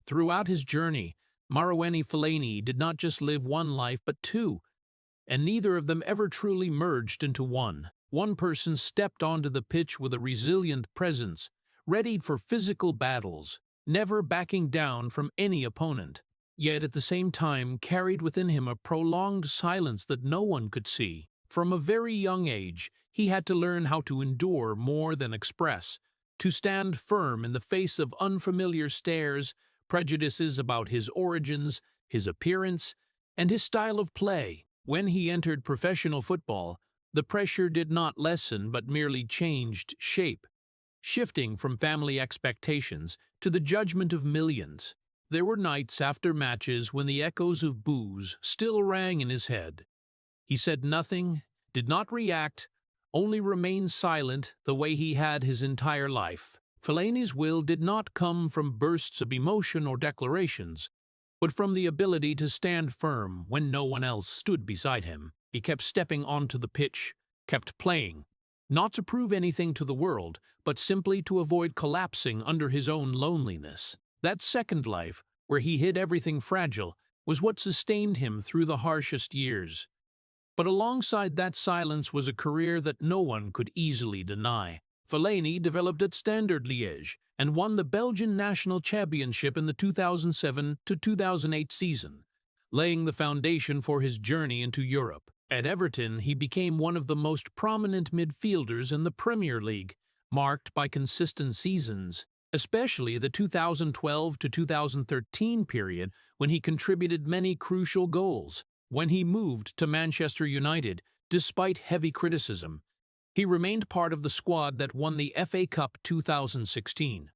Throughout his journey, Marouane Fellaini did not just live one life but two, and neither of them ever truly merged into one. One person stepped onto the pitch with a resilient presence, readied for physical battles, never backing down from any opponent, yet at the same time carried within him a prolonged silence that no one could see. From a very young age, he had to learn how to endure more than express, to stand firm in the face of unfamiliar stares, prejudices about his origins, his appearance, and his style of play. When he entered professional football, the pressure did not lessen but merely changed shape, shifting from family expectations to the judgment of millions. There were nights after matches when the echoes of boos still rang in his head. He said nothing, did not react, only remained silent the way he had his entire life. Fellaini's will did not come from bursts of emotion or declarations, but from the ability to stand firm when no one else stood beside him. He kept stepping onto the pitch, kept playing, not to prove anything to the world, but simply to avoid collapsing under his own loneliness. That second life, where he hid everything fragile, was what sustained him through the harshest years. But alongside that silence was a career that no one could easily deny. Fellaini developed at Standard Liège and won the Belgian national championship in the 2007-2008 season, laying the foundation for his journey into Europe. At Everton, he became one of the most prominent midfielders in the Premier League, marked by consistent seasons, especially the 2012-2013 period when he contributed many crucial goals. When he moved to Manchester United, despite heavy criticism, he remained part of the squad that won the FA Cup 2016,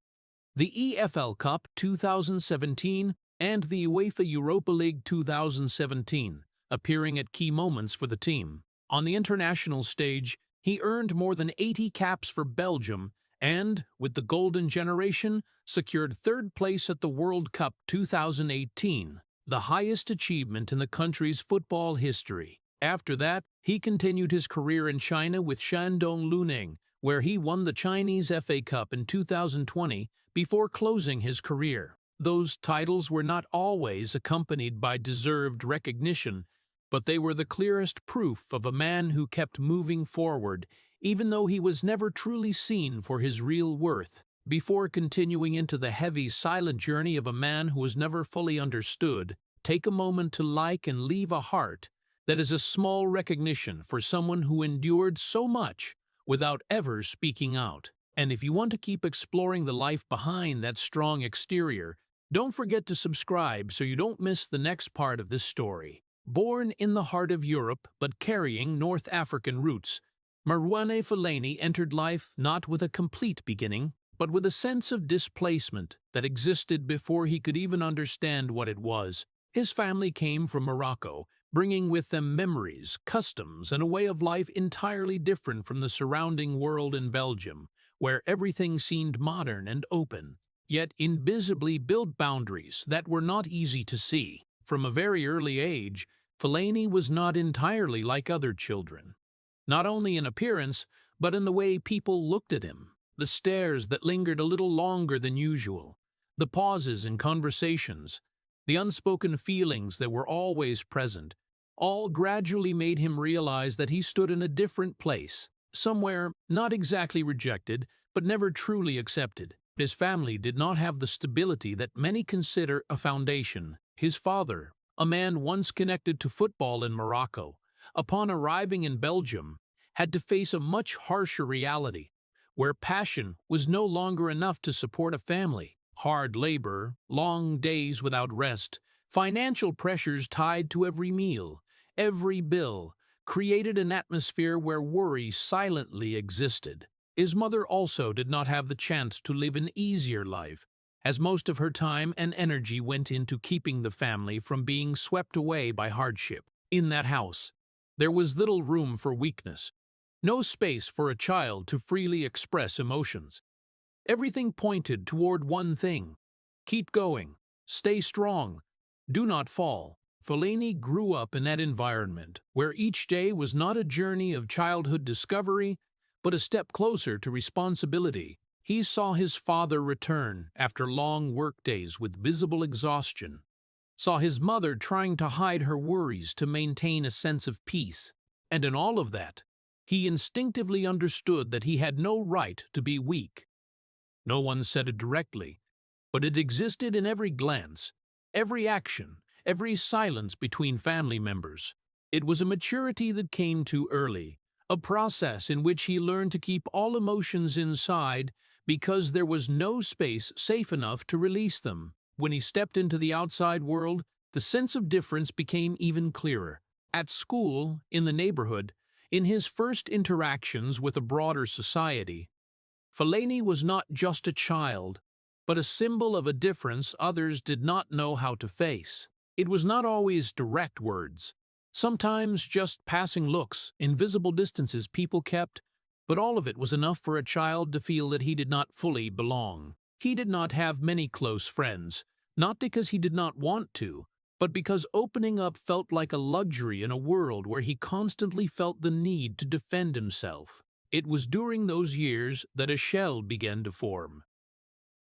the EFL Cup 2017, and the UEFA Europa League 2017, appearing at key moments for the team. On the international stage, he earned more than 80 caps for Belgium and, with the Golden Generation, secured third place at the World Cup 2018, the highest achievement in the country's football history. After that, he continued his career in China with Shandong Luneng, where he won the Chinese FA Cup in 2020 before closing his career. Those titles were not always accompanied by deserved recognition, but they were the clearest proof of a man who kept moving forward, even though he was never truly seen for his real worth. Before continuing into the heavy, silent journey of a man who was never fully understood, take a moment to like and leave a heart that is a small recognition for someone who endured so much without ever speaking out. And if you want to keep exploring the life behind that strong exterior, don't forget to subscribe so you don't miss the next part of this story. Born in the heart of Europe but carrying North African roots, Marouane Fellaini entered life not with a complete beginning, but with a sense of displacement that existed before he could even understand what it was. His family came from Morocco, bringing with them memories, customs, and a way of life entirely different from the surrounding world in Belgium, where everything seemed modern and open, yet invisibly built boundaries that were not easy to see. From a very early age, Fellaini was not entirely like other children, not only in appearance, but in the way people looked at him. The stares that lingered a little longer than usual, the pauses in conversations, the unspoken feelings that were always present, all gradually made him realize that he stood in a different place, somewhere not exactly rejected, but never truly accepted. His family did not have the stability that many consider a foundation. His father, a man once connected to football in Morocco, upon arriving in Belgium, had to face a much harsher reality, where passion was no longer enough to support a family. Hard labor, long days without rest, financial pressures tied to every meal, every bill, created an atmosphere where worry silently existed. His mother also did not have the chance to live an easier life, as most of her time and energy went into keeping the family from being swept away by hardship. In that house, there was little room for weakness, no space for a child to freely express emotions. Everything pointed toward one thing: keep going, stay strong, do not fall. Fellaini grew up in that environment, where each day was not a journey of childhood discovery, but a step closer to responsibility. He saw his father return after long workdays with visible exhaustion, saw his mother trying to hide her worries to maintain a sense of peace, and in all of that, he instinctively understood that he had no right to be weak. No one said it directly, but it existed in every glance, every action, every silence between family members. It was a maturity that came too early, a process in which he learned to keep all emotions inside because there was no space safe enough to release them. When he stepped into the outside world, the sense of difference became even clearer. At school, in the neighborhood, in his first interactions with a broader society, Fellaini was not just a child, but a symbol of a difference others did not know how to face. It was not always direct words, sometimes just passing looks, invisible distances people kept, but all of it was enough for a child to feel that he did not fully belong. He did not have many close friends, not because he did not want to, but because opening up felt like a luxury in a world where he constantly felt the need to defend himself. It was during those years that a shell began to form.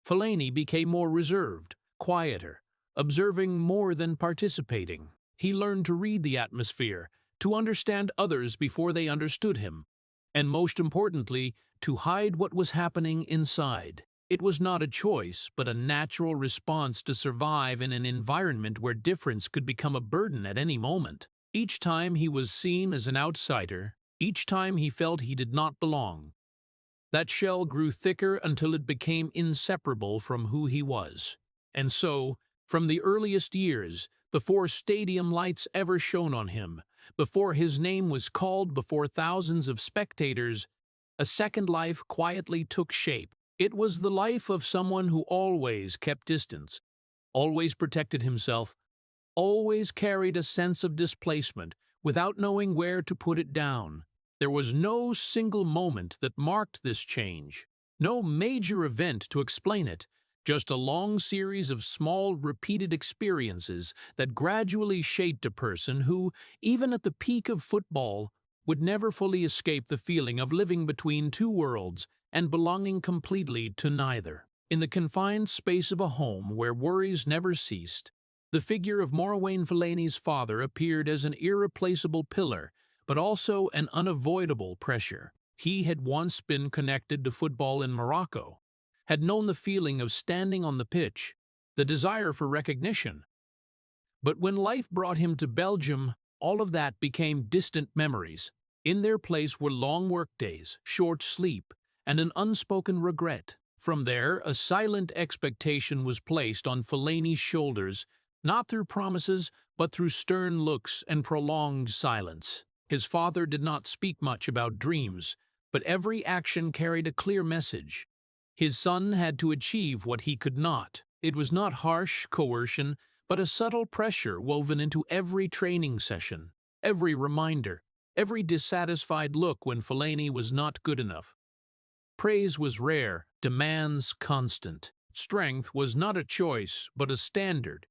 Fellaini became more reserved, quieter, observing more than participating. He learned to read the atmosphere, to understand others before they understood him, and most importantly, to hide what was happening inside. It was not a choice, but a natural response to survive in an environment where difference could become a burden at any moment. Each time he was seen as an outsider, each time he felt he did not belong, that shell grew thicker until it became inseparable from who he was. And so, from the earliest years, before stadium lights ever shone on him, before his name was called before thousands of spectators, a second life quietly took shape. It was the life of someone who always kept distance, always protected himself, always carried a sense of displacement without knowing where to put it down. There was no single moment that marked this change, no major event to explain it, just a long series of small, repeated experiences that gradually shaped a person who, even at the peak of football, would never fully escape the feeling of living between two worlds and belonging completely to neither. In the confined space of a home where worries never ceased, the figure of Marouane Fellaini's father appeared as an irreplaceable pillar, but also an unavoidable pressure. He had once been connected to football in Morocco, had known the feeling of standing on the pitch, the desire for recognition. But when life brought him to Belgium, all of that became distant memories. In their place were long workdays, short sleep, and an unspoken regret. From there, a silent expectation was placed on Fellaini's shoulders, not through promises, but through stern looks and prolonged silence. His father did not speak much about dreams, but every action carried a clear message. His son had to achieve what he could not. It was not harsh coercion, but a subtle pressure woven into every training session, every reminder, every dissatisfied look when Fellaini was not good enough. Praise was rare, demands constant. Strength was not a choice, but a standard.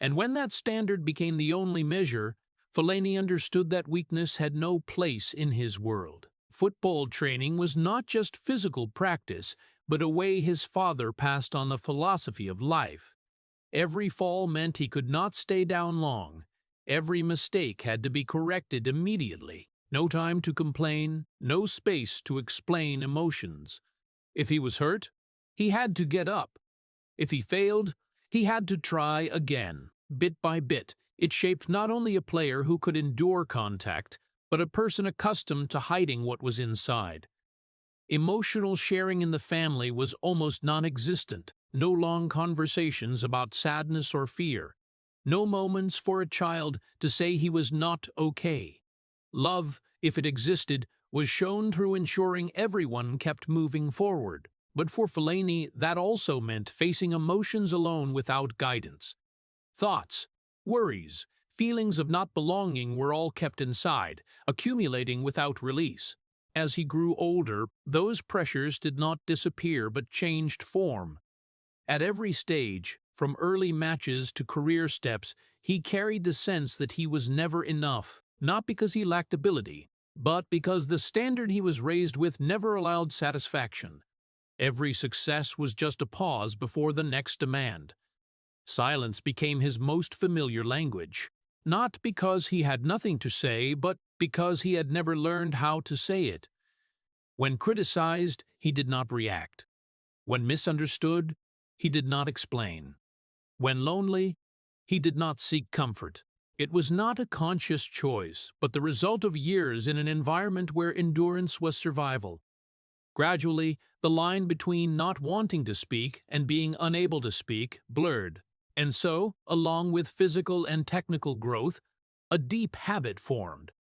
And when that standard became the only measure, Fellaini understood that weakness had no place in his world. Football training was not just physical practice, but a way his father passed on the philosophy of life. Every fall meant he could not stay down long. Every mistake had to be corrected immediately. No time to complain, no space to explain emotions. If he was hurt, he had to get up. If he failed, he had to try again. Bit by bit, it shaped not only a player who could endure contact, but a person accustomed to hiding what was inside. Emotional sharing in the family was almost non-existent. No long conversations about sadness or fear. No moments for a child to say he was not okay. Love, if it existed, was shown through ensuring everyone kept moving forward. But for Fellaini, that also meant facing emotions alone without guidance. Thoughts, worries, feelings of not belonging were all kept inside, accumulating without release. As he grew older, those pressures did not disappear but changed form. At every stage, from early matches to career steps, he carried the sense that he was never enough, not because he lacked ability, but because the standard he was raised with never allowed satisfaction. Every success was just a pause before the next demand. Silence became his most familiar language, not because he had nothing to say, but because he had never learned how to say it. When criticized, he did not react. When misunderstood, he did not explain. When lonely, he did not seek comfort. It was not a conscious choice, but the result of years in an environment where endurance was survival. Gradually, the line between not wanting to speak and being unable to speak blurred, and so, along with physical and technical growth, a deep habit formed.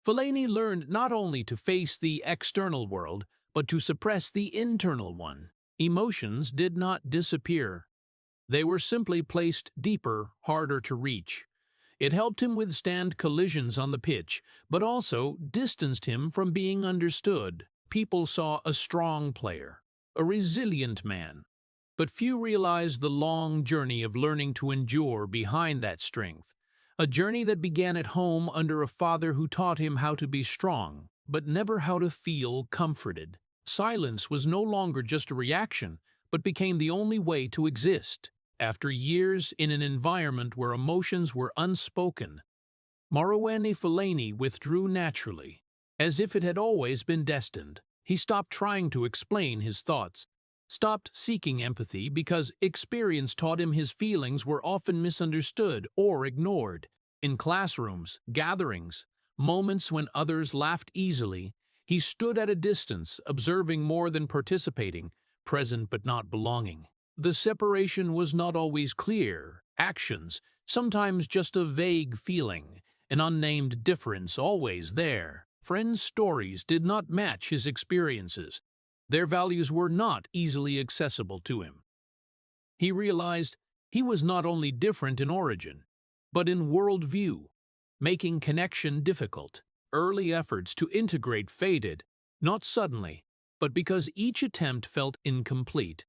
Fellaini learned not only to face the external world, but to suppress the internal one. Emotions did not disappear. They were simply placed deeper, harder to reach. It helped him withstand collisions on the pitch, but also distanced him from being understood. People saw a strong player, a resilient man, but few realized the long journey of learning to endure behind that strength, a journey that began at home under a father who taught him how to be strong, but never how to feel comforted. Silence was no longer just a reaction, but became the only way to exist. After years in an environment where emotions were unspoken, Marouane Fellaini withdrew naturally, as if it had always been destined. He stopped trying to explain his thoughts, stopped seeking empathy because experience taught him his feelings were often misunderstood or ignored. In classrooms, gatherings, moments when others laughed easily, he stood at a distance, observing more than participating, present but not belonging. The separation was not always clear. Actions, sometimes just a vague feeling, an unnamed difference always there. Friends' stories did not match his experiences. Their values were not easily accessible to him. He realized he was not only different in origin, but in worldview, making connection difficult. Early efforts to integrate faded, not suddenly, but because each attempt felt incomplete.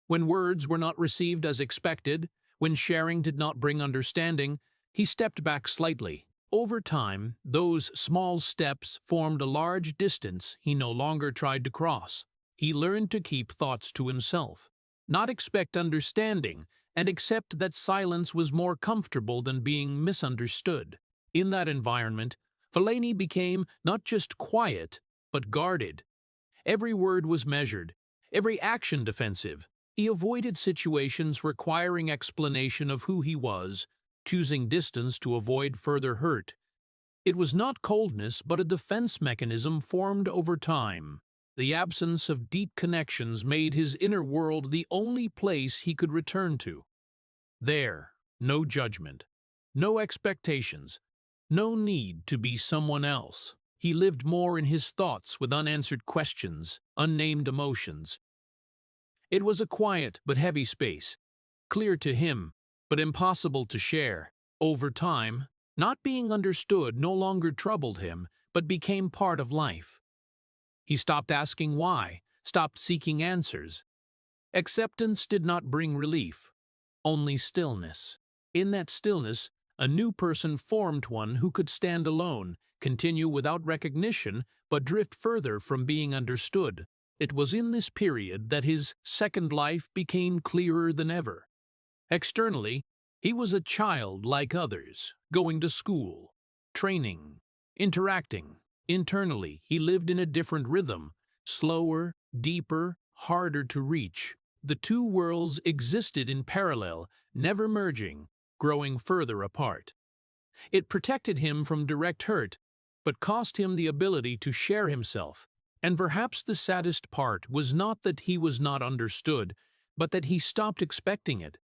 When words were not received as expected, when sharing did not bring understanding, he stepped back slightly. Over time, those small steps formed a large distance he no longer tried to cross. He learned to keep thoughts to himself, not expect understanding, and accept that silence was more comfortable than being misunderstood. In that environment, Fellaini became not just quiet, but guarded. Every word was measured, every action defensive. He avoided situations requiring explanation of who he was, choosing distance to avoid further hurt. It was not coldness, but a defense mechanism formed over time. The absence of deep connections made his inner world the only place he could return to. There, no judgment, no expectations, no need to be someone else. He lived more in his thoughts with unanswered questions, unnamed emotions. It was a quiet but heavy space, clear to him, but impossible to share. Over time, not being understood no longer troubled him, but became part of life. He stopped asking why, stopped seeking answers. Acceptance did not bring relief, only stillness. In that stillness, a new person formed, one who could stand alone, continue without recognition, but drift further from being understood. It was in this period that his second life became clearer than ever. Externally, he was a child like others, going to school, training, interacting. Internally, he lived in a different rhythm, slower, deeper, harder to reach. The two worlds existed in parallel, never merging, growing further apart. It protected him from direct hurt, but cost him the ability to share himself. And perhaps the saddest part was not that he was not understood, but that he stopped expecting it.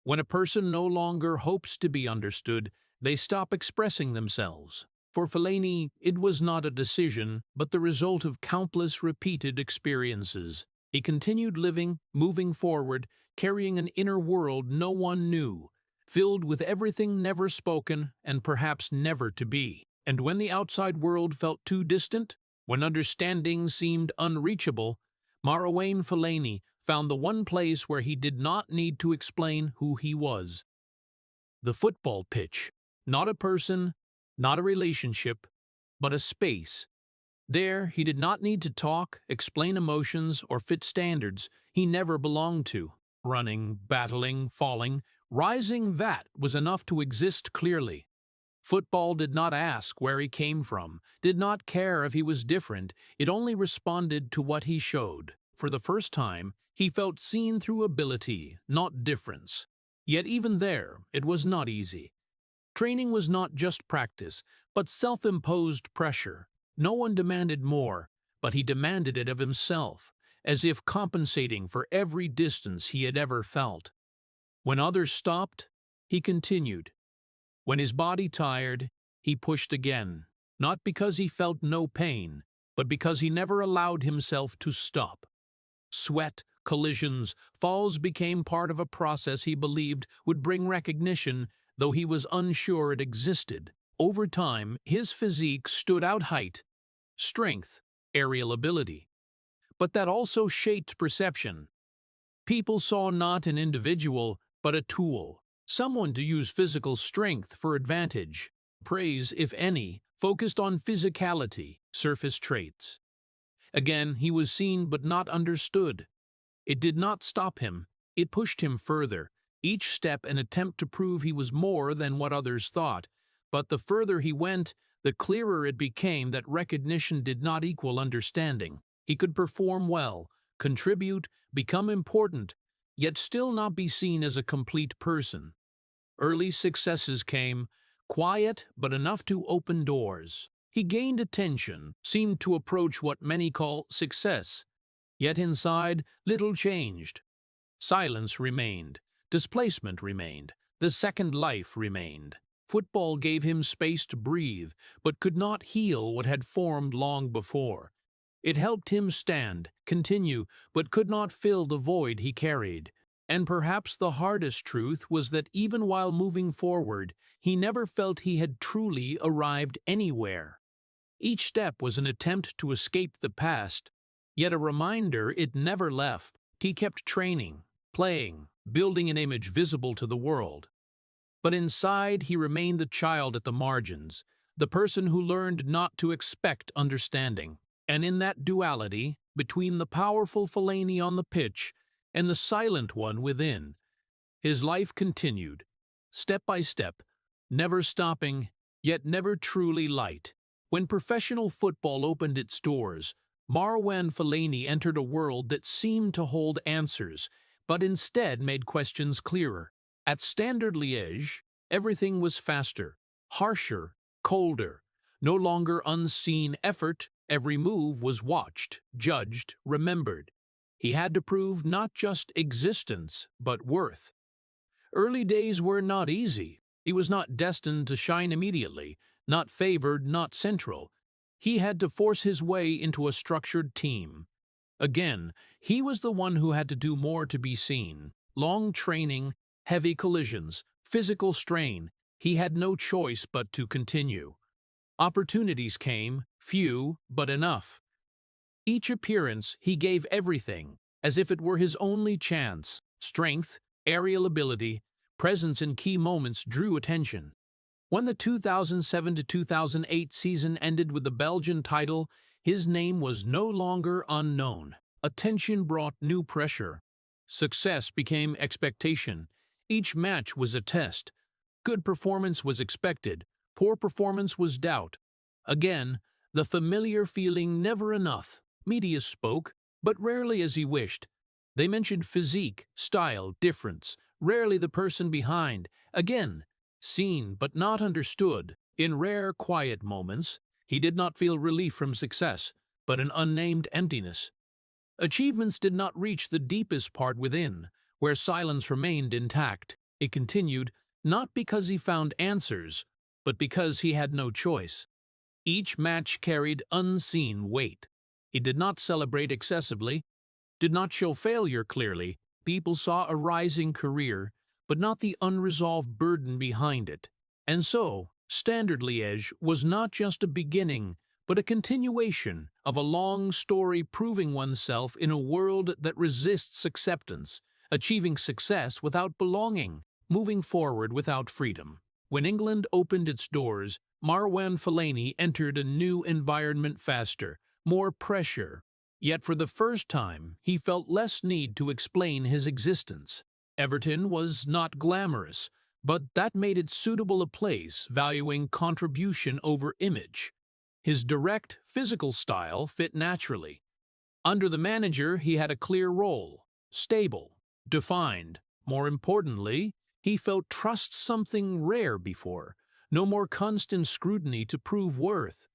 When a person no longer hopes to be understood, they stop expressing themselves. For Fellaini, it was not a decision, but the result of countless repeated experiences. He continued living, moving forward, carrying an inner world no one knew, filled with everything never spoken and perhaps never to be. And when the outside world felt too distant, when understanding seemed unreachable, Marouane Fellaini found the one place where he did not need to explain who he was. The football pitch, not a person, not a relationship, but a space. There, he did not need to talk, explain emotions, or fit standards he never belonged to. Running, battling, falling, rising, that was enough to exist clearly. Football did not ask where he came from, did not care if he was different, it only responded to what he showed. For the first time, he felt seen through ability, not difference. Yet even there, it was not easy. Training was not just practice, but self-imposed pressure. No one demanded more, but he demanded it of himself, as if compensating for every distance he had ever felt. When others stopped, he continued. When his body tired, he pushed again, not because he felt no pain, but because he never allowed himself to stop. Sweat, collisions, falls became part of a process he believed would bring recognition, though he was unsure it existed. Over time, his physique stood out height, strength, aerial ability. But that also shaped perception. People saw not an individual, but a tool, someone to use physical strength for advantage. Praise, if any, focused on physicality, surface traits. Again, he was seen but not understood. It did not stop him, it pushed him further, each step an attempt to prove he was more than what others thought. But the further he went, the clearer it became that recognition did not equal understanding. He could perform well, contribute, become important, yet still not be seen as a complete person. Early successes came, quiet but enough to open doors. He gained attention, seemed to approach what many call success. Yet inside, little changed. Silence remained, displacement remained, the second life remained. Football gave him space to breathe, but could not heal what had formed long before. It helped him stand, continue, but could not fill the void he carried. And perhaps the hardest truth was that even while moving forward, he never felt he had truly arrived anywhere. Each step was an attempt to escape the past, yet a reminder it never left. He kept training, playing, building an image visible to the world. But inside he remained the child at the margins, the person who learned not to expect understanding. And in that duality, between the powerful Fellaini on the pitch and the silent one within, his life continued, step by step, never stopping, yet never truly light. When professional football opened its doors, Marouane Fellaini entered a world that seemed to hold answers, but instead made questions clearer. At Standard Liège, everything was faster, harsher, colder. No longer unseen effort, every move was watched, judged, remembered. He had to prove not just existence, but worth. Early days were not easy. He was not destined to shine immediately, not favored, not central. He had to force his way into a structured team. Again, he was the one who had to do more to be seen. Long training, heavy collisions, physical strain. He had no choice but to continue. Opportunities came, few, but enough. Each appearance, he gave everything, as if it were his only chance. Strength, aerial ability, presence in key moments drew attention. When the 2007 to 2008 season ended with the Belgian title, his name was no longer unknown. Attention brought new pressure. Success became expectation. Each match was a test. Good performance was expected. Poor performance was doubt. Again, the familiar feeling never enough. Media spoke, but rarely as he wished. They mentioned physique, style, difference, rarely the person behind. Again, seen but not understood. In rare, quiet moments, he did not feel relief from success, but an unnamed emptiness. Achievements did not reach the deepest part within, where silence remained intact. It continued, not because he found answers, but because he had no choice. Each match carried unseen weight. He did not celebrate excessively, did not show failure clearly. People saw a rising career, but not the unresolved burden behind it. And so, Standard Liège was not just a beginning, but a continuation of a long story proving oneself in a world that resists acceptance, achieving success without belonging, moving forward without freedom. When England opened its doors, Marouane Fellaini entered a new environment faster, more pressure. Yet for the first time, he felt less need to explain his existence. Everton was not glamorous, but that made it suitable a place valuing contribution over image. His direct, physical style fit naturally. Under the manager, he had a clear role, stable, defined. More importantly, he felt trust something rare before, no more constant scrutiny to prove worth.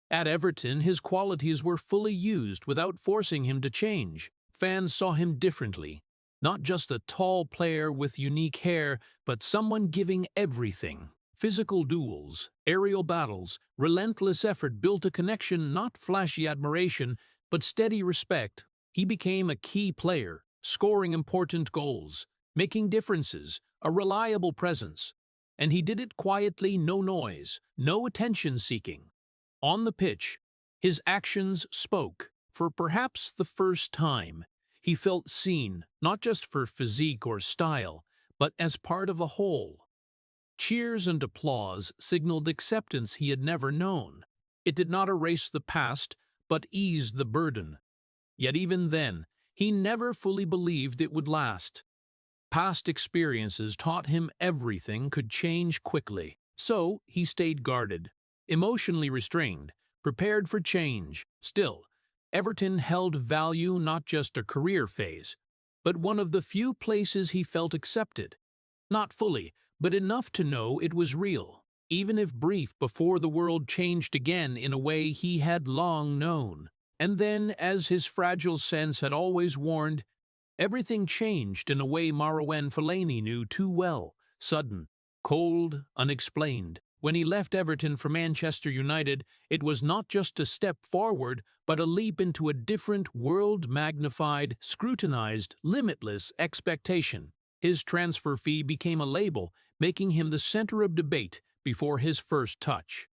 At Everton, his qualities were fully used without forcing him to change. Fans saw him differently. Not just a tall player with unique hair, but someone giving everything. Physical duels, aerial battles, relentless effort built a connection, not flashy admiration, but steady respect. He became a key player, scoring important goals, making differences, a reliable presence. And he did it quietly, no noise, no attention-seeking. On the pitch, his actions spoke. For perhaps the first time, he felt seen, not just for physique or style, but as part of a whole. Cheers and applause signaled acceptance he had never known. It did not erase the past, but eased the burden. Yet even then, he never fully believed it would last. Past experiences taught him everything could change quickly. So he stayed guarded, emotionally restrained, prepared for change. Still, Everton held value, not just a career phase, but one of the few places he felt accepted. Not fully, but enough to know it was real, even if brief, before the world changed again in a way he had long known. And then, as his fragile sense had always warned, everything changed in a way Marouane Fellaini knew too well, sudden, cold, unexplained. When he left Everton for Manchester United, it was not just a step forward, but a leap into a different world, magnified, scrutinized, limitless expectation. His transfer fee became a label, making him the center of debate before his first touch.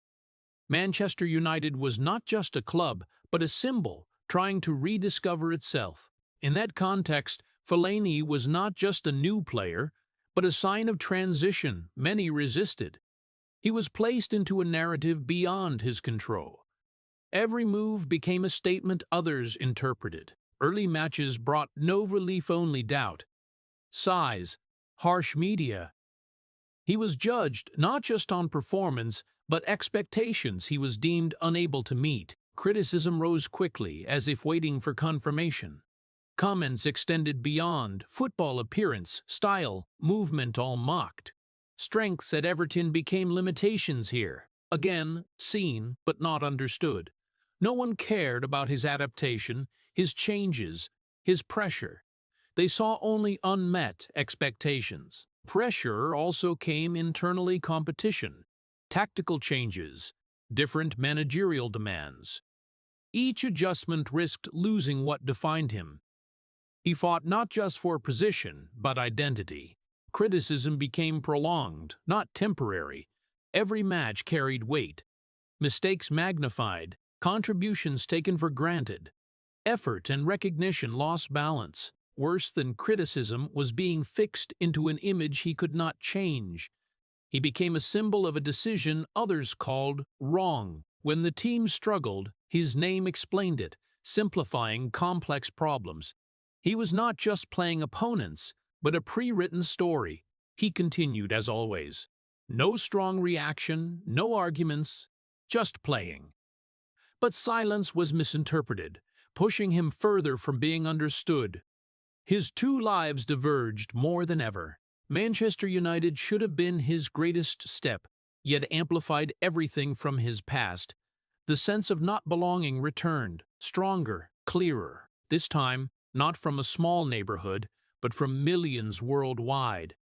Manchester United was not just a club, but a symbol, trying to rediscover itself. In that context, Fellaini was not just a new player, but a sign of transition many resisted. He was placed into a narrative beyond his control. Every move became a statement others interpreted. Early matches brought no relief, only doubt. Size, harsh media. He was judged not just on performance, but expectations he was deemed unable to meet. Criticism rose quickly, as if waiting for confirmation. Comments extended beyond football appearance, style, movement, all mocked. Strengths at Everton became limitations here. Again, seen but not understood. No one cared about his adaptation, his changes, his pressure. They saw only unmet expectations. Pressure also came internally: competition, tactical changes, different managerial demands. Each adjustment risked losing what defined him. He fought not just for position, but identity. Criticism became prolonged, not temporary. Every match carried weight. Mistakes magnified, contributions taken for granted. Effort and recognition lost balance. Worse than criticism was being fixed into an image he could not change. He became a symbol of a decision others called wrong. When the team struggled, his name explained it, simplifying complex problems. He was not just playing opponents, but a pre-written story. He continued as always. No strong reaction, no arguments, just playing. But silence was misinterpreted, pushing him further from being understood. His two lives diverged more than ever. Manchester United should have been his greatest step, yet amplified everything from his past. The sense of not belonging returned, stronger, clearer. This time, not from a small neighborhood, but from millions worldwide.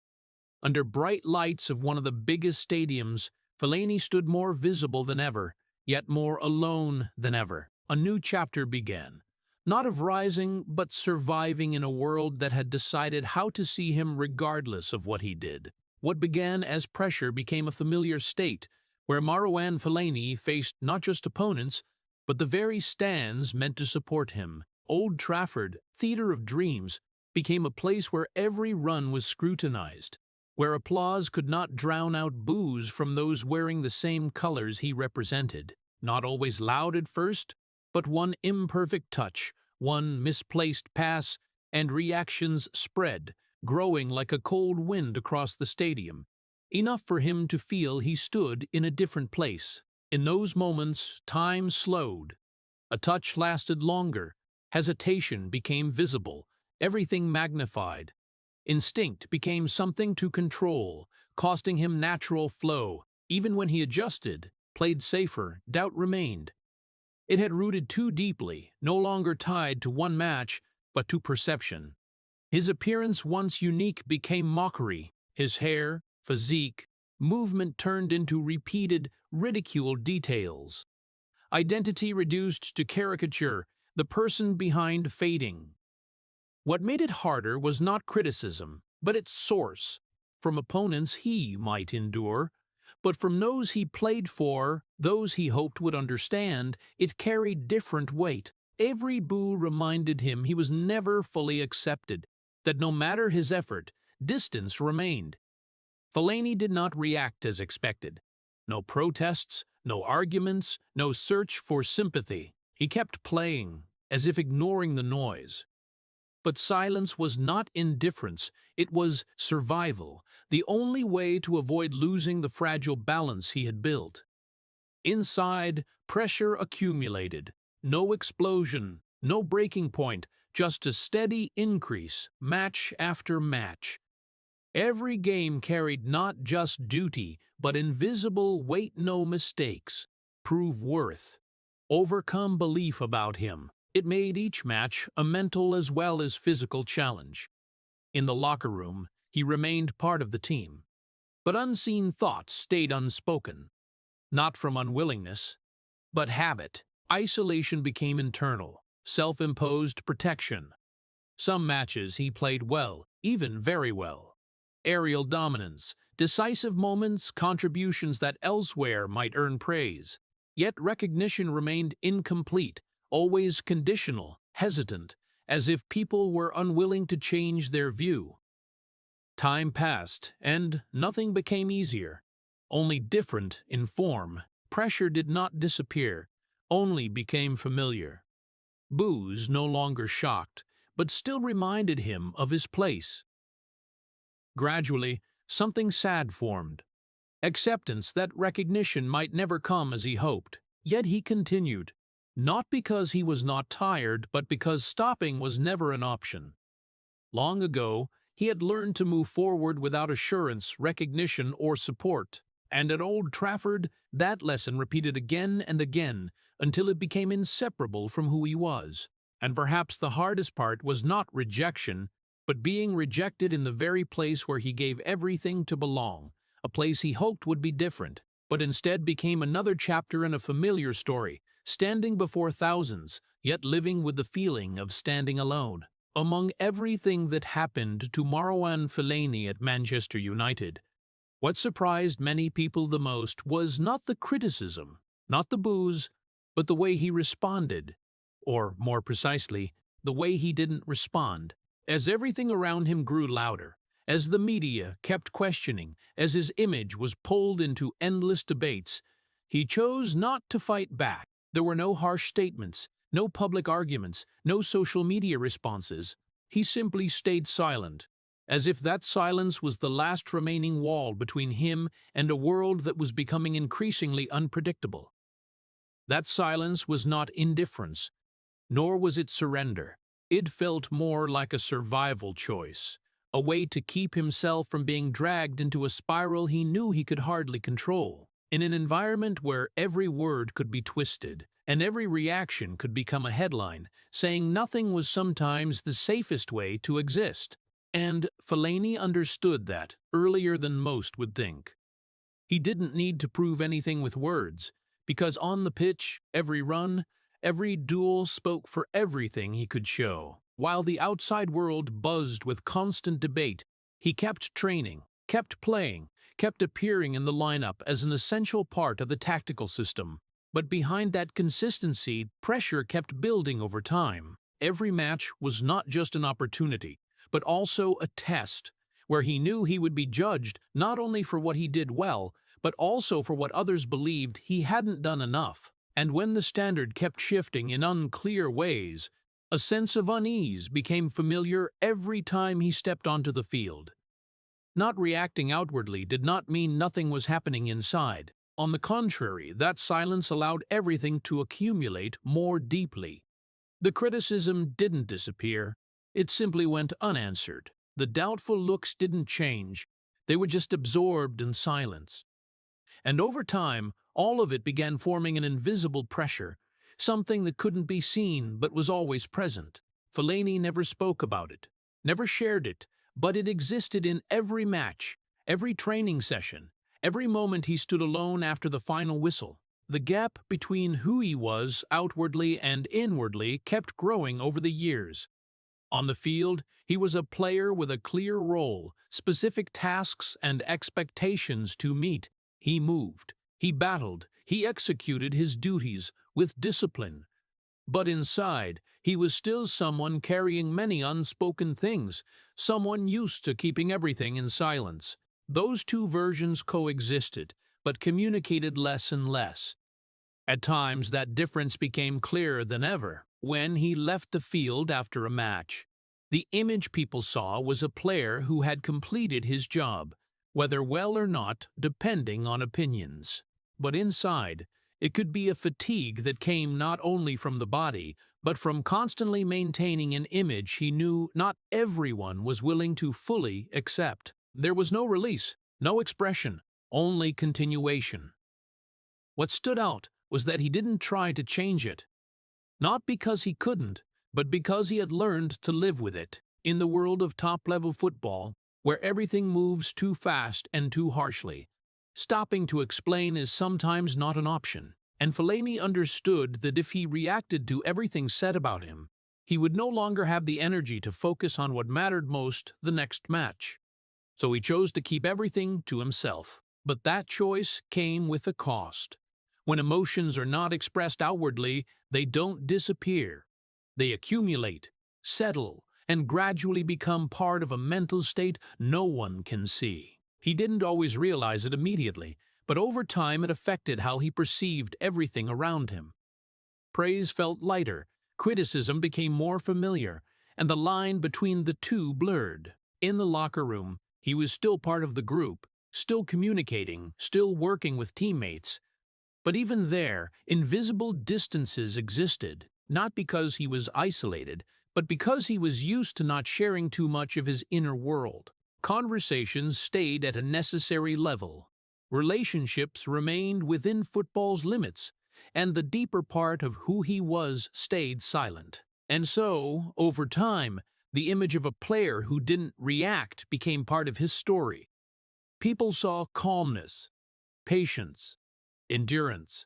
Under bright lights of one of the biggest stadiums, Fellaini stood more visible than ever, yet more alone than ever. A new chapter began. Not of rising, but surviving in a world that had decided how to see him regardless of what he did. What began as pressure became a familiar state, where Marouane Fellaini faced not just opponents, but the very stands meant to support him. Old Trafford, theater of dreams, became a place where every run was scrutinized. where applause could not drown out boos from those wearing the same colors he represented, not always loud at first, but one imperfect touch, one misplaced pass, and reactions spread, growing like a cold wind across the stadium, enough for him to feel he stood in a different place. In those moments, time slowed. A touch lasted longer, hesitation became visible, everything magnified. Instinct became something to control, costing him natural flow. Even when he adjusted, played safer, doubt remained. It had rooted too deeply, no longer tied to one match, but to perception. His appearance, once unique, became mockery. His hair, physique, movement turned into repeated, ridiculed details. Identity reduced to caricature, the person behind fading. What made it harder was not criticism, but its source. From opponents he might endure, but from those he played for, those he hoped would understand, it carried different weight. Every boo reminded him he was never fully accepted, that no matter his effort, distance remained. Fellaini did not react as expected. No protests, no arguments, no search for sympathy. He kept playing, as if ignoring the noise. But silence was not indifference, it was survival, the only way to avoid losing the fragile balance he had built. Inside, pressure accumulated. No explosion, no breaking point, just a steady increase, match after match. Every game carried not just duty, but invisible wait no mistakes, prove worth, overcome belief about him. It made each match a mental as well as physical challenge. In the locker room, he remained part of the team. But unseen thoughts stayed unspoken. Not from unwillingness, but habit. Isolation became internal, self-imposed protection. Some matches he played well, even very well. Aerial dominance, decisive moments, contributions that elsewhere might earn praise. Yet recognition remained incomplete, always conditional, hesitant, as if people were unwilling to change their view. Time passed, and nothing became easier, only different in form. Pressure did not disappear, only became familiar. Boos no longer shocked, but still reminded him of his place. Gradually, something sad formed. Acceptance that recognition might never come as he hoped. Yet he continued, not because he was not tired, but because stopping was never an option. Long ago, he had learned to move forward without assurance, recognition, or support. And at Old Trafford, that lesson repeated again and again until it became inseparable from who he was. And perhaps the hardest part was not rejection, but being rejected in the very place where he gave everything to belong, a place he hoped would be different, but instead became another chapter in a familiar story, standing before thousands, yet living with the feeling of standing alone. Among everything that happened to Marouane Fellaini at Manchester United, what surprised many people the most was not the criticism, not the boos, but the way he responded, or more precisely, the way he didn't respond. As everything around him grew louder, as the media kept questioning, as his image was pulled into endless debates, he chose not to fight back. There were no harsh statements, no public arguments, no social media responses. He simply stayed silent, as if that silence was the last remaining wall between him and a world that was becoming increasingly unpredictable. That silence was not indifference, nor was it surrender. It felt more like a survival choice, a way to keep himself from being dragged into a spiral he knew he could hardly control. In an environment where every word could be twisted, and every reaction could become a headline, saying nothing was sometimes the safest way to exist. And Fellaini understood that earlier than most would think. He didn't need to prove anything with words, because on the pitch, every run, every duel spoke for everything he could show. While the outside world buzzed with constant debate, he kept training, kept playing, kept appearing in the lineup as an essential part of the tactical system. But behind that consistency, pressure kept building over time. Every match was not just an opportunity, but also a test, where he knew he would be judged not only for what he did well, but also for what others believed he hadn't done enough. And when the standard kept shifting in unclear ways, a sense of unease became familiar every time he stepped onto the field. Not reacting outwardly did not mean nothing was happening inside. On the contrary, that silence allowed everything to accumulate more deeply. The criticism didn't disappear. It simply went unanswered. The doubtful looks didn't change. They were just absorbed in silence. And over time, all of it began forming an invisible pressure, something that couldn't be seen but was always present. Fellaini never spoke about it, never shared it, but it existed in every match, every training session, every moment he stood alone after the final whistle. The gap between who he was outwardly and inwardly kept growing over the years. On the field, he was a player with a clear role, specific tasks and expectations to meet. He moved, he battled, he executed his duties with discipline. But inside, he was still someone carrying many unspoken things, someone used to keeping everything in silence. Those two versions coexisted, but communicated less and less. At times, that difference became clearer than ever when he left the field after a match. The image people saw was a player who had completed his job, whether well or not, depending on opinions. But inside, it could be a fatigue that came not only from the body, but from constantly maintaining an image he knew not everyone was willing to fully accept. There was no release, no expression, only continuation. What stood out was that he didn't try to change it. Not because he couldn't, but because he had learned to live with it. In the world of top-level football, where everything moves too fast and too harshly, stopping to explain is sometimes not an option. And Fellaini understood that if he reacted to everything said about him, he would no longer have the energy to focus on what mattered most, the next match. So he chose to keep everything to himself. But that choice came with a cost. When emotions are not expressed outwardly, they don't disappear. They accumulate, settle, and gradually become part of a mental state no one can see. He didn't always realize it immediately, but over time it affected how he perceived everything around him. Praise felt lighter, criticism became more familiar, and the line between the two blurred. In the locker room, he was still part of the group, still communicating, still working with teammates. But even there, invisible distances existed, not because he was isolated, but because he was used to not sharing too much of his inner world. Conversations stayed at a necessary level. Relationships remained within football's limits, and the deeper part of who he was stayed silent. And so, over time, the image of a player who didn't react became part of his story. People saw calmness, patience, endurance.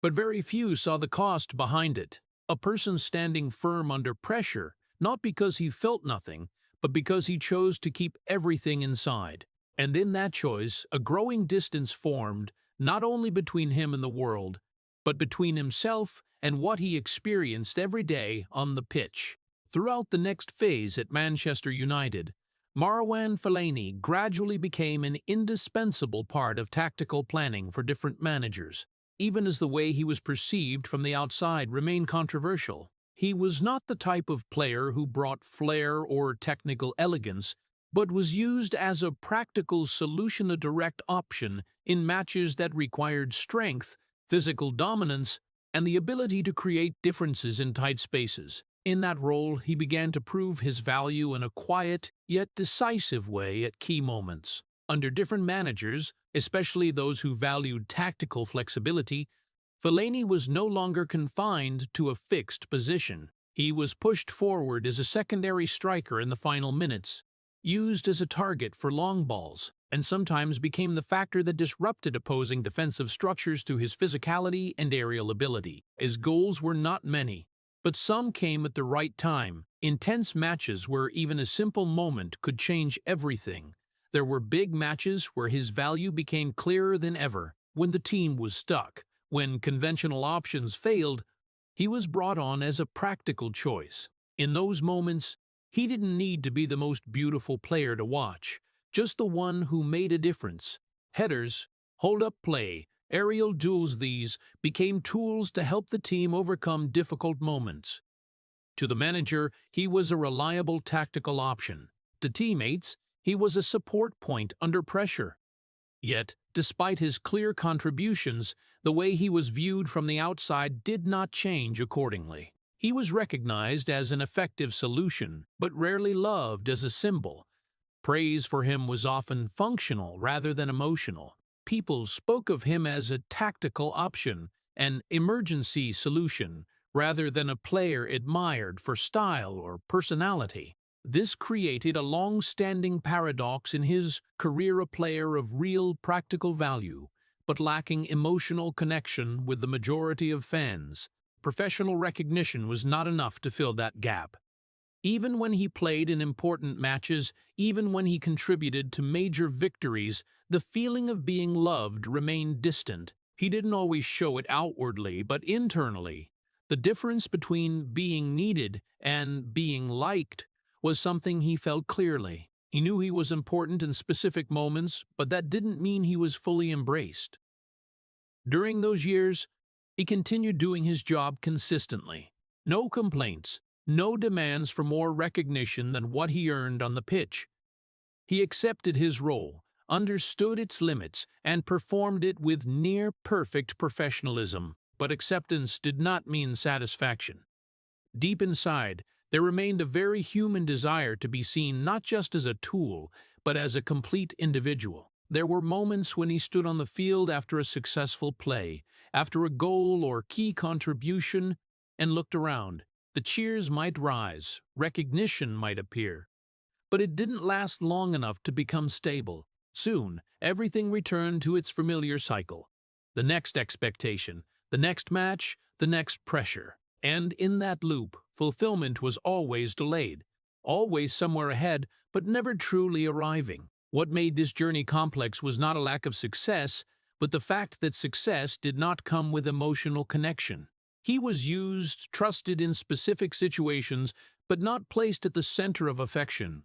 But very few saw the cost behind it. A person standing firm under pressure, not because he felt nothing, but because he chose to keep everything inside. And in that choice, a growing distance formed, not only between him and the world, but between himself and what he experienced every day on the pitch. Throughout the next phase at Manchester United, Marouane Fellaini gradually became an indispensable part of tactical planning for different managers. Even as the way he was perceived from the outside remained controversial. He was not the type of player who brought flair or technical elegance, but was used as a practical solution, a direct option in matches that required strength, physical dominance, and the ability to create differences in tight spaces. In that role, he began to prove his value in a quiet, yet decisive way at key moments. Under different managers, especially those who valued tactical flexibility, Fellaini was no longer confined to a fixed position. He was pushed forward as a secondary striker in the final minutes, used as a target for long balls, and sometimes became the factor that disrupted opposing defensive structures through his physicality and aerial ability. His goals were not many, but some came at the right time. Intense matches where even a simple moment could change everything. There were big matches where his value became clearer than ever. When the team was stuck, when conventional options failed, he was brought on as a practical choice. In those moments, He didn't need to be the most beautiful player to watch, just the one who made a difference. Headers, hold-up play, aerial duels, these became tools to help the team overcome difficult moments. To the manager, he was a reliable tactical option. To teammates, he was a support point under pressure. Yet, despite his clear contributions, the way he was viewed from the outside did not change accordingly. He was recognized as an effective solution, but rarely loved as a symbol. Praise for him was often functional rather than emotional. People spoke of him as a tactical option, an emergency solution, rather than a player admired for style or personality. This created a long-standing paradox in his career: a player of real practical value, but lacking emotional connection with the majority of fans. Professional recognition was not enough to fill that gap. Even when he played in important matches, even when he contributed to major victories, the feeling of being loved remained distant. He didn't always show it outwardly, but internally. The difference between being needed and being liked was something he felt clearly. He knew he was important in specific moments, but that didn't mean he was fully embraced. During those years, he continued doing his job consistently. No complaints, no demands for more recognition than what he earned on the pitch. He accepted his role, understood its limits, and performed it with near-perfect professionalism. But acceptance did not mean satisfaction. Deep inside, there remained a very human desire to be seen not just as a tool, but as a complete individual. There were moments when he stood on the field after a successful play, after a goal or key contribution, and looked around. The cheers might rise, recognition might appear, but it didn't last long enough to become stable. Soon, everything returned to its familiar cycle. The next expectation, the next match, the next pressure. And in that loop, fulfillment was always delayed, always somewhere ahead, but never truly arriving. What made this journey complex was not a lack of success, but the fact that success did not come with emotional connection. He was used, trusted in specific situations, but not placed at the center of affection.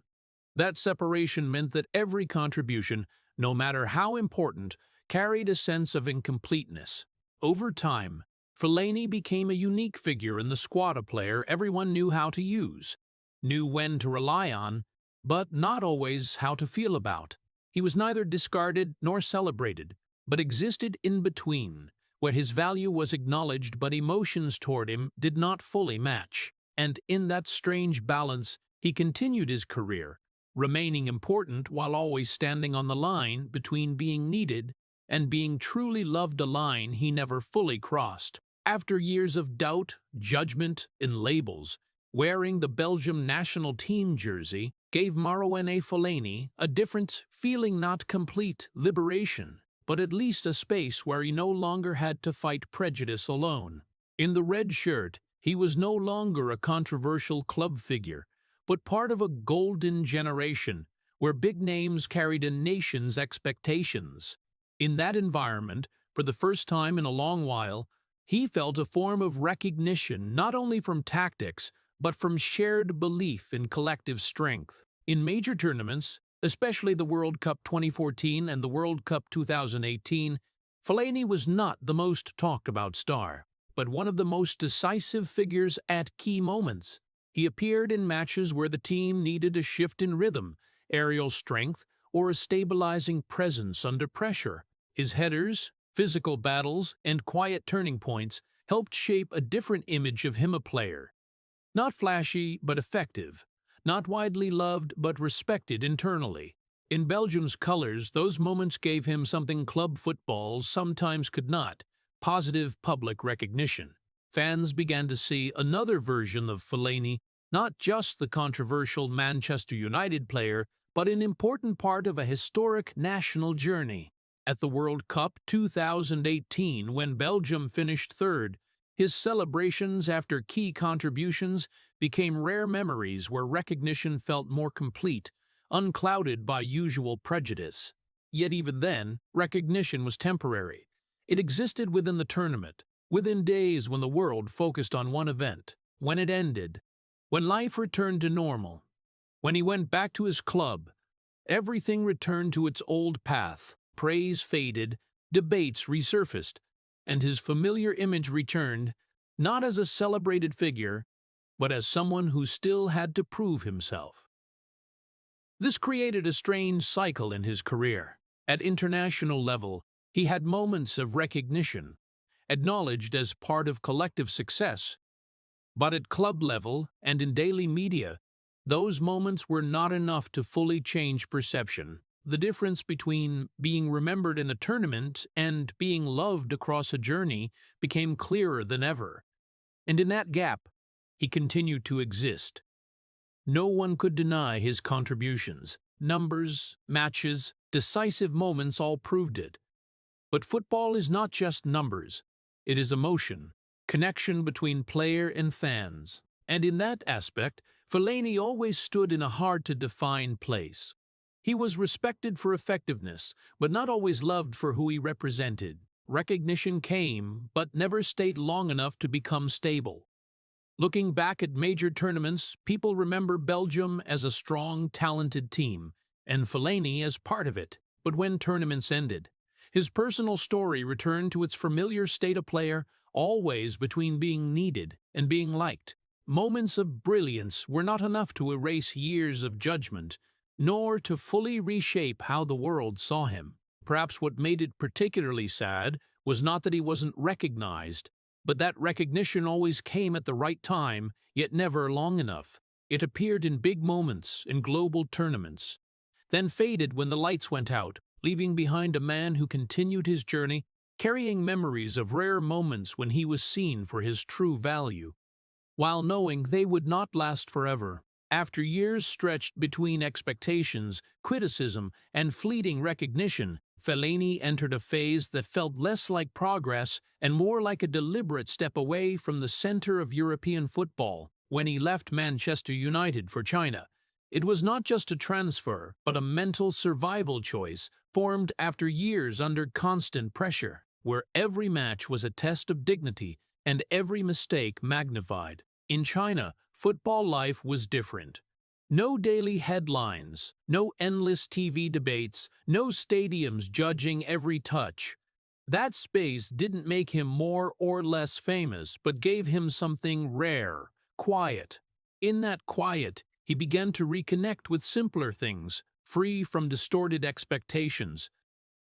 That separation meant that every contribution, no matter how important, carried a sense of incompleteness. Over time, Fellaini became a unique figure in the squad, a player everyone knew how to use, knew when to rely on, but not always how to feel about. He was neither discarded nor celebrated, but existed in between, where his value was acknowledged but emotions toward him did not fully match. And in that strange balance, he continued his career, remaining important while always standing on the line between being needed and being truly loved, a line he never fully crossed. After years of doubt, judgment, and labels, wearing the Belgium national team jersey gave Marouane Fellaini a different feeling: not complete liberation, but at least a space where he no longer had to fight prejudice alone. In the red shirt, he was no longer a controversial club figure, but part of a golden generation where big names carried a nation's expectations. In that environment, for the first time in a long while, he felt a form of recognition not only from tactics, but from shared belief in collective strength. In major tournaments, especially the World Cup 2014 and the World Cup 2018, Fellaini was not the most talked-about star, but one of the most decisive figures at key moments. He appeared in matches where the team needed a shift in rhythm, aerial strength, or a stabilizing presence under pressure. His headers, physical battles, and quiet turning points helped shape a different image of him: a player. Not flashy, but effective. Not widely loved, but respected internally. In Belgium's colors, those moments gave him something club football sometimes could not: positive public recognition. Fans began to see another version of Fellaini, not just the controversial Manchester United player, but an important part of a historic national journey. At the World Cup 2018, when Belgium finished third, his celebrations after key contributions became rare memories where recognition felt more complete, unclouded by usual prejudice. Yet even then, recognition was temporary. It existed within the tournament, within days when the world focused on one event. When it ended, when life returned to normal, When he went back to his club, everything returned to its old path. Praise faded, debates resurfaced, and his familiar image returned, not as a celebrated figure, but as someone who still had to prove himself. This created a strange cycle in his career. At international level, he had moments of recognition, acknowledged as part of collective success. But at club level and in daily media, those moments were not enough to fully change perception. The difference between being remembered in a tournament and being loved across a journey became clearer than ever. And in that gap, he continued to exist. No one could deny his contributions. Numbers, matches, decisive moments all proved it. But football is not just numbers. It is emotion, connection between player and fans. And in that aspect, Fellaini always stood in a hard-to-define place. He was respected for effectiveness, but not always loved for who he represented. Recognition came, but never stayed long enough to become stable. Looking back at major tournaments, people remember Belgium as a strong, talented team, and Fellaini as part of it. But when tournaments ended, his personal story returned to its familiar state of player, always between being needed and being liked. Moments of brilliance were not enough to erase years of judgment, nor to fully reshape how the world saw him. Perhaps what made it particularly sad was not that he wasn't recognized, but that recognition always came at the right time, yet never long enough. It appeared in big moments, in global tournaments, then faded when the lights went out, leaving behind a man who continued his journey, carrying memories of rare moments when he was seen for his true value, while knowing they would not last forever. After years stretched between expectations, criticism, and fleeting recognition, Fellaini entered a phase that felt less like progress and more like a deliberate step away from the center of European football. When he left Manchester United for China, it was not just a transfer, but a mental survival choice formed after years under constant pressure, where every match was a test of dignity and every mistake magnified. In China, football life was different. No daily headlines, no endless TV debates, no stadiums judging every touch. That space didn't make him more or less famous, but gave him something rare, quiet. In that quiet, he began to reconnect with simpler things, free from distorted expectations.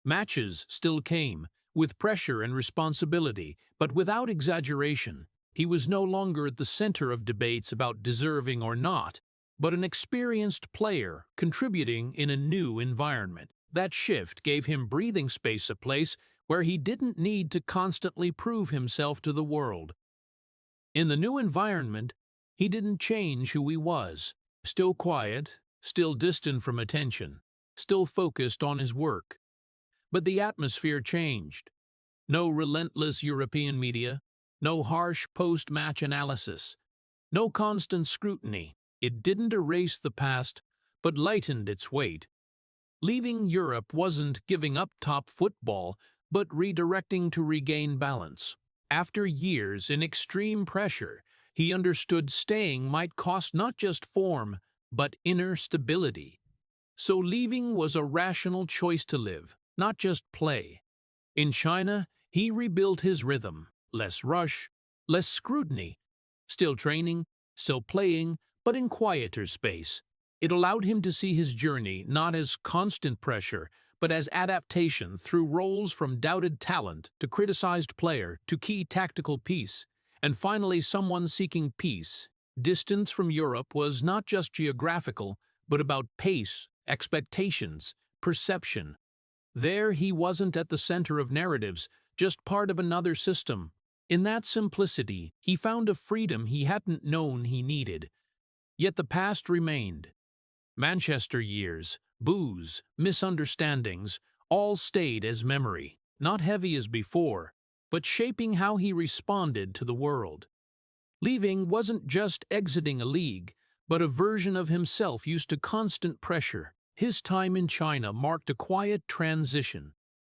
Matches still came, with pressure and responsibility, but without exaggeration. He was no longer at the center of debates about deserving or not, but an experienced player contributing in a new environment. That shift gave him breathing space, a place where he didn't need to constantly prove himself to the world. In the new environment, he didn't change who he was. Still quiet, still distant from attention, still focused on his work. But the atmosphere changed. No relentless European media, no harsh post-match analysis, no constant scrutiny. It didn't erase the past, but lightened its weight. Leaving Europe wasn't giving up top football, but redirecting to regain balance. After years in extreme pressure, he understood staying might cost not just form, but inner stability. So leaving was a rational choice to live, not just play. In China, he rebuilt his rhythm. Less rush, less scrutiny. Still training, still playing, but in quieter space. It allowed him to see his journey not as constant pressure, but as adaptation through roles from doubted talent to criticized player to key tactical piece, and finally someone seeking peace. Distance from Europe was not just geographical, but about pace, expectations, perception. There he wasn't at the center of narratives, just part of another system. In that simplicity, he found a freedom he hadn't known he needed. Yet the past remained. Manchester years, boos, misunderstandings, all stayed as memory, not heavy as before, but shaping how he responded to the world. Leaving wasn't just exiting a league, but a version of himself used to constant pressure. His time in China marked a quiet transition,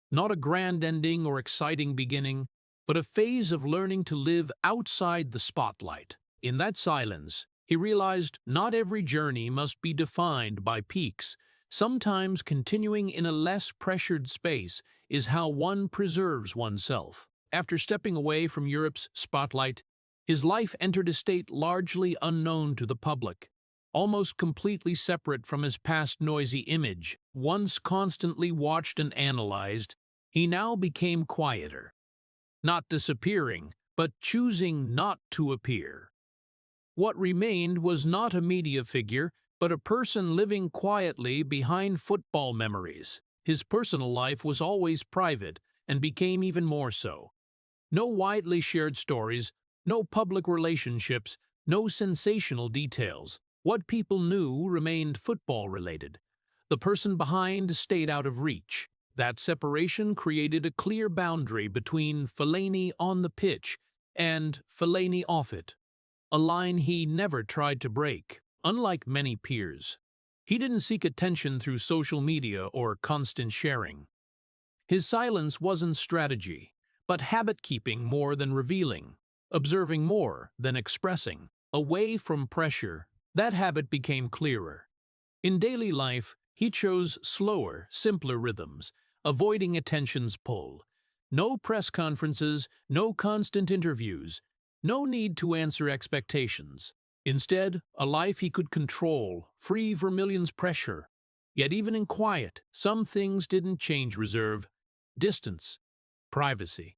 not a grand ending or exciting beginning, but a phase of learning to live outside the spotlight. In that silence, He realized not every journey must be defined by peaks. Sometimes continuing in a less pressured space is how one preserves oneself. After stepping away from Europe's spotlight, his life entered a state largely unknown to the public. Almost completely separate from his past noisy image, once constantly watched and analyzed, he now became quieter. Not disappearing, but choosing not to appear. What remained was not a media figure, but a person living quietly behind football memories. His personal life was always private, and became even more so. No widely shared stories, no public relationships, no sensational details. What people knew remained football-related. The person behind stayed out of reach. That separation created a clear boundary between Fellaini on the pitch and Fellaini off it, a line he never tried to break. Unlike many peers, he didn't seek attention through social media or constant sharing. His silence wasn't strategy, but habit-keeping more than revealing, observing more than expressing. Away from pressure, that habit became clearer. In daily life, he chose slower, simpler rhythms, avoiding attention's pull. No press conferences, no constant interviews, no need to answer expectations. Instead, a life he could control, free from millions' pressure. Yet even in quiet, some things didn't change: reserve, distance, privacy.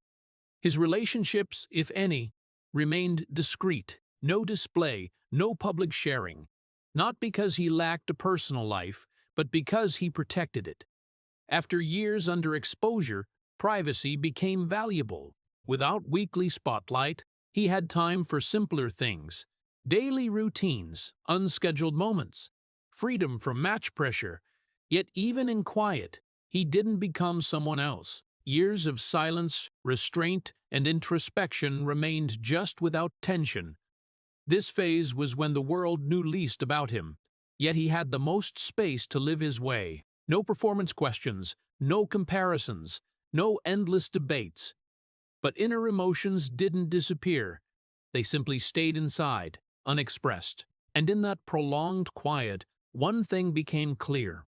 His relationships, if any, remained discreet, no display, no public sharing, not because he lacked a personal life, but because he protected it. After years under exposure, privacy became valuable. Without weekly spotlight, he had time for simpler things: daily routines, unscheduled moments, freedom from match pressure. Yet even in quiet, he didn't become someone else. Years of silence, restraint, and introspection remained just without tension. This phase was when the world knew least about him, yet he had the most space to live his way. No performance questions, no comparisons, no endless debates. But inner emotions didn't disappear. They simply stayed inside, unexpressed. And in that prolonged quiet, one thing became clear.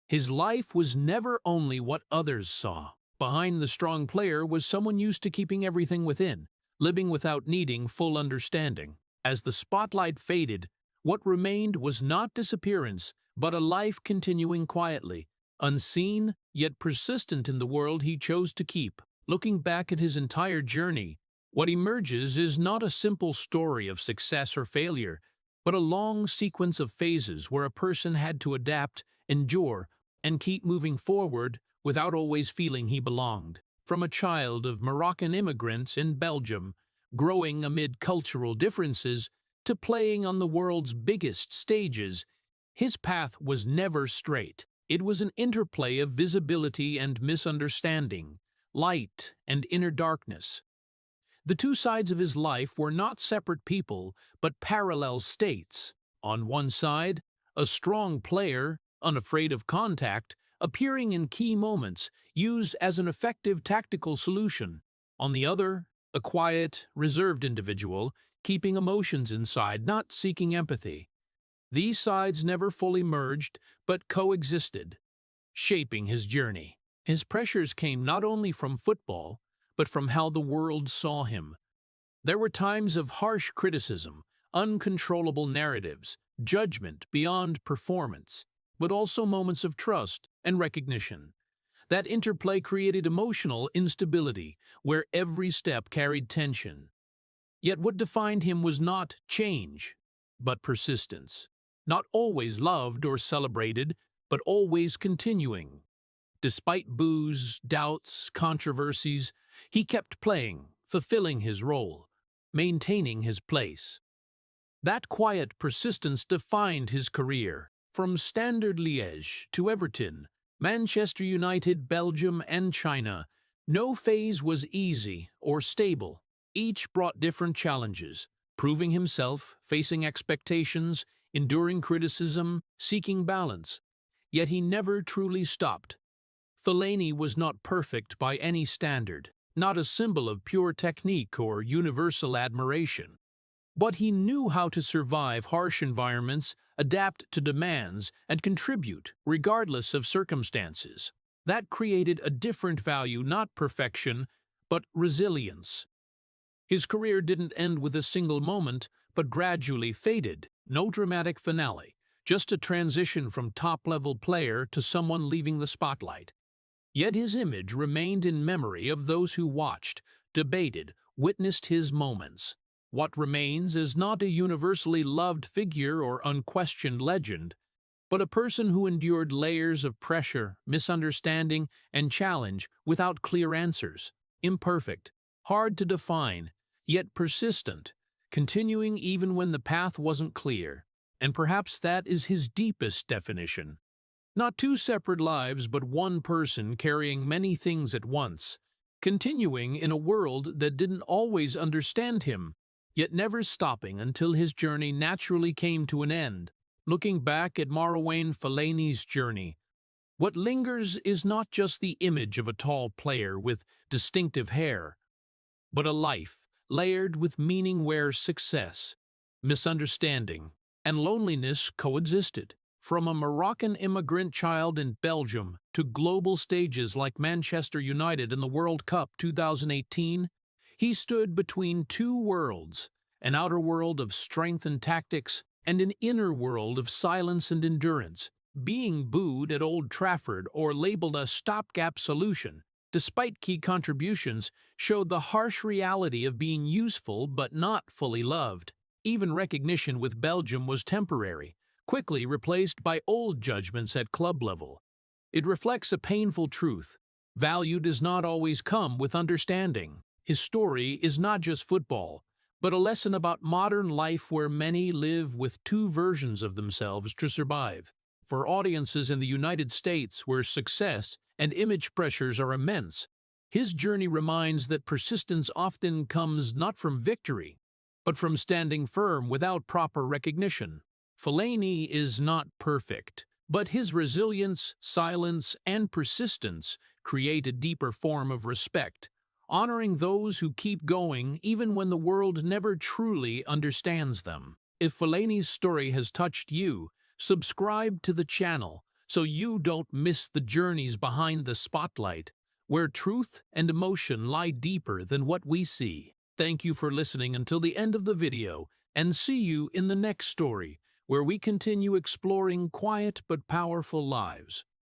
His life was never only what others saw. Behind the strong player was someone used to keeping everything within, living without needing full understanding. As the spotlight faded, what remained was not disappearance, but a life continuing quietly, unseen yet persistent in the world he chose to keep. Looking back at his entire journey, what emerges is not a simple story of success or failure, but a long sequence of phases where a person had to adapt, endure, and keep moving forward without always feeling he belonged. From a child of Moroccan immigrants in Belgium, growing amid cultural differences, to playing on the world's biggest stages, his path was never straight. It was an interplay of visibility and misunderstanding, light and inner darkness. The two sides of his life were not separate people, but parallel states. On one side, a strong player, unafraid of contact, appearing in key moments, used as an effective tactical solution. On the other, a quiet, reserved individual, keeping emotions inside, not seeking empathy. These sides never fully merged, but coexisted, shaping his journey. His pressures came not only from football, but from how the world saw him. There were times of harsh criticism, uncontrollable narratives, judgment beyond performance, but also moments of trust and recognition. That interplay created emotional instability, where every step carried tension. Yet what defined him was not change, but persistence. Not always loved or celebrated, but always continuing. Despite boos, doubts, controversies, he kept playing, fulfilling his role, maintaining his place. That quiet persistence defined his career. From Standard Liège to Everton, Manchester United, Belgium, and China, no phase was easy or stable. Each brought different challenges, proving himself, facing expectations, enduring criticism, seeking balance. Yet he never truly stopped. Fellaini was not perfect by any standard, not a symbol of pure technique or universal admiration. But he knew how to survive harsh environments, adapt to demands, and contribute, regardless of circumstances. That created a different value, not perfection, but resilience. His career didn't end with a single moment, but gradually faded. No dramatic finale, just a transition from top-level player to someone leaving the spotlight. Yet his image remained in memory of those who watched, debated, witnessed his moments. What remains is not a universally loved figure or unquestioned legend, but a person who endured layers of pressure, misunderstanding, and challenge without clear answers. Imperfect, hard to define, yet persistent, continuing even when the path wasn't clear. And perhaps that is his deepest definition. Not two separate lives, but one person carrying many things at once, continuing in a world that didn't always understand him, yet never stopping until his journey naturally came to an end. Looking back at Marouane Fellaini's journey, what lingers is not just the image of a tall player with distinctive hair, but a life layered with meaning where success, misunderstanding, and loneliness coexisted. From a Moroccan immigrant child in Belgium to global stages like Manchester United in the World Cup 2018, he stood between two worlds, an outer world of strength and tactics, and an inner world of silence and endurance. Being booed at Old Trafford or labeled a stopgap solution, despite key contributions, showed the harsh reality of being useful but not fully loved. Even recognition with Belgium was temporary, quickly replaced by old judgments at club level. It reflects a painful truth. Value does not always come with understanding. His story is not just football, but a lesson about modern life where many live with two versions of themselves to survive. For audiences in the United States where success and image pressures are immense, his journey reminds that persistence often comes not from victory, but from standing firm without proper recognition. Fellaini is not perfect, but his resilience, silence, and persistence create a deeper form of respect, honoring those who keep going even when the world never truly understands them. If Fellaini's story has touched you, subscribe to the channel so you don't miss the journeys behind the spotlight, where truth and emotion lie deeper than what we see. Thank you for listening until the end of the video, and see you in the next story, where we continue exploring quiet but powerful lives.